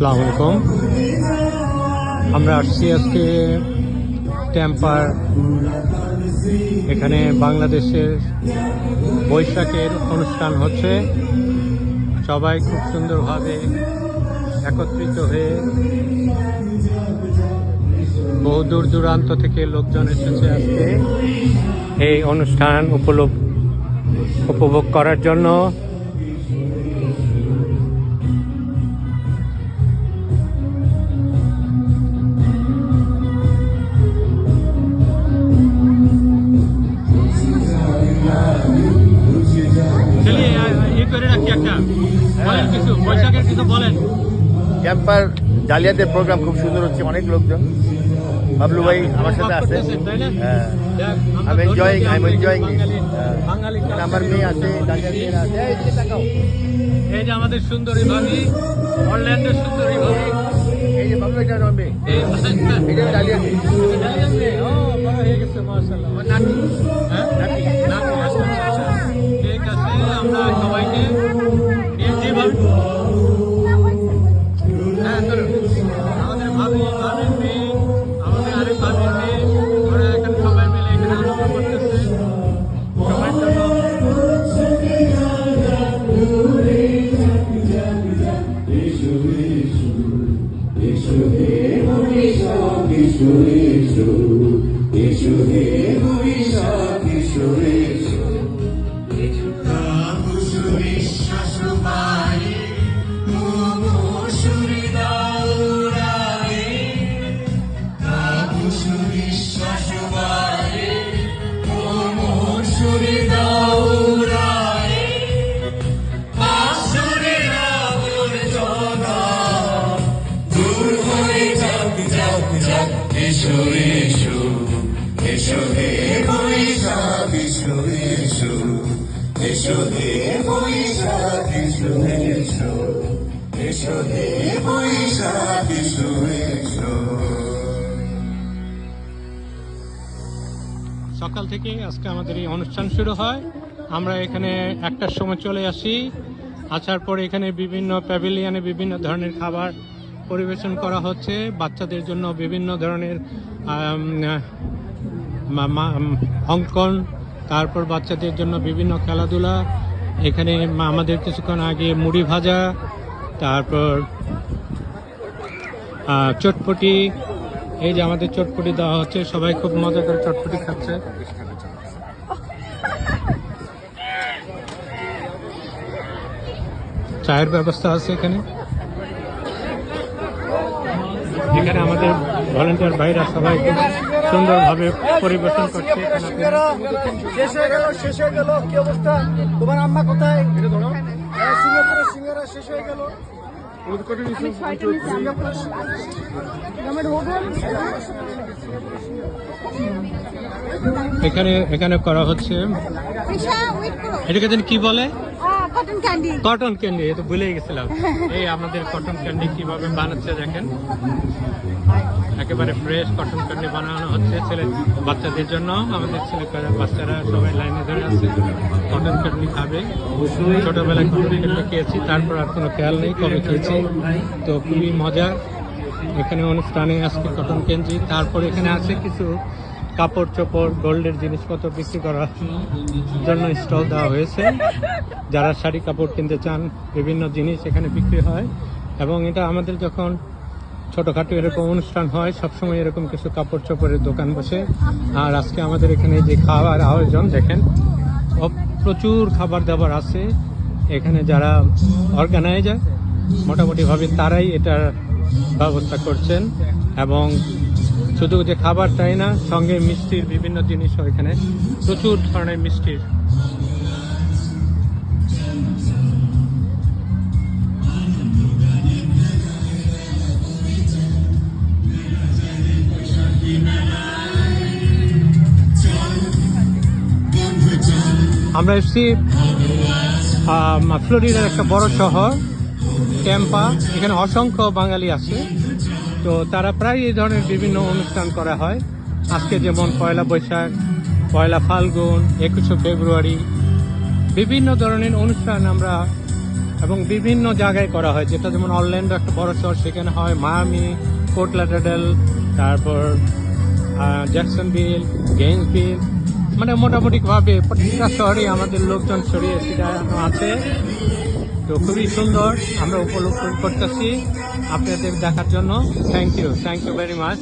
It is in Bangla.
আসসালামু আলাইকুম। আমরা আসছি আজকে টেম্পার। এখানে বাংলাদেশের বৈশাখের অনুষ্ঠান হচ্ছে। সবাই খুব সুন্দরভাবে একত্রিত হয়ে বহু দূর দূরান্ত থেকে লোকজন এসেছে আজকে এই অনুষ্ঠান উপভোগ করার জন্য। ক্যাম্পার জালিয়াতের প্রোগ্রাম খুব সুন্দর হচ্ছে, অনেক লোকজন। বাবলু ভাই আমার সাথে আছে। হ্যাঁ, আমি এনজয়িং। আমার মেয়ে আছে, এই যে আমাদের সুন্দরী ভাবি, অরল্যান্ডোর সুন্দরী ভাবি। এই যে বাবলু, এটা আমার মেয়ে, এটা জালিয়াতে। ও বড় হয়ে গেছে, মাশাআল্লাহ। নাতি, হ্যাঁ নাতি, ঠিক আছে। আমরা সবাইকে যেভাবে আমাদের ভাবির মেয়ে, আমাদের আরেক ভাবির মেয়ে, ওরা এখানে সবাই মিলে এখানে আনন্দ করতেছে। সবাই সকাল থেকে আজকে আমাদের এই অনুষ্ঠান শুরু হয়। আমরা এখানে 1টার সময় চলে আসি। আসার পরে এখানে বিভিন্ন প্যাভিলিয়নে বিভিন্ন ধরনের খাবার পরিবেশন করা হচ্ছে। বাচ্চাদের জন্য বিভিন্ন ধরনের অঙ্কন, তারপর বাচ্চাদের জন্য বিভিন্ন খেলাধুলা। এখানে আমাদের কিছুক্ষণ আগে মুড়ি ভাজা, তারপর চটপটি। এই যে আমাদের চটপটি দেওয়া হচ্ছে, সবাই খুব মজা করে চটপটি খাচ্ছে। চায়ের ব্যবস্থা আছে এখানে। এখানে আমাদের ভলেন্টিয়ার ভাইরা সবাই খুব সুন্দরভাবে পরিবেশন করছে। শেষ হয়ে গেল। কি অবস্থা তোমার? আম্মা কোথায়? সিঙ্গাপুরের সিঙ্গারা শেষ হয়ে গেল। এখানে করা হচ্ছে, এটাকে কি বলে? Cotton candy. এটা ভুলে গেছিলাম। এই আমাদের কটন ক্যান্ডি কিভাবে বানাচ্ছে দেখেন। একেবারে ফ্রেশ কটন ক্যান্ডি বানানো হচ্ছে বাচ্চাদের জন্য। আমাদের বাচ্চারা সবাই লাইনে ধরে আছে, কটন ক্যান্ডি খাবে। ছোটবেলায় কটন ক্যান্ডি খেয়েছি, তারপর আর কোনো খেয়াল নেই কবে খেয়েছি। তো খুবই মজা। এখানে অনুষ্ঠানে আজকে কটন ক্যান্ডি। তারপর এখানে আছে কিছু কাপড় চোপড়, গোল্ডের জিনিসপত্র বিক্রি করার জন্য স্টল দেওয়া হয়েছে। যারা শাড়ি কাপড় কিনতে চান, বিভিন্ন জিনিস এখানে বিক্রি হয়। এবং এটা আমাদের যখন ছোটোখাটো এরকম অনুষ্ঠান হয়, সবসময় এরকম কিছু কাপড় চোপড়ের দোকান বসে। আর আজকে আমাদের এখানে যে খাবার আয়োজন দেখেন, প্রচুর খাবার দাবার আছে এখানে। যারা অর্গানাইজার মোটামুটিভাবে তারাই এটার ব্যবস্থা করছেন। এবং শুধু যে খাবার তাই না, সঙ্গে মিষ্টির বিভিন্ন জিনিসও এখানে, প্রচুর ধরনের মিষ্টির। আমরা এসছি ফ্লোরিডার একটা বড় শহর ট্যাম্পা। এখানে অসংখ্য বাঙালি আছে, তো তারা প্রায় এই ধরনের বিভিন্ন অনুষ্ঠান করা হয়। আজকে যেমন পয়লা বৈশাখ, পয়লা ফাল্গুন, 21শে ফেব্রুয়ারি, বিভিন্ন ধরনের অনুষ্ঠান আমরা এবং বিভিন্ন জায়গায় করা হয়। যেটা যেমন অরল্যান্ডো একটা বড় শহর, সেখানে হয়, মায়ামি, ফোর্ট লাডারডেল, তারপর জ্যাকসনভিল, গেইন্সভিল, মানে মোটামুটি ভাবে প্রত্যেকটা শহরে আমাদের লোকজন ছড়িয়ে ছিটানো আছে। তো খুবই সুন্দর, আমরা উপলব্ধ করতেছি আপনাদের দেখার জন্য। Thank you very much.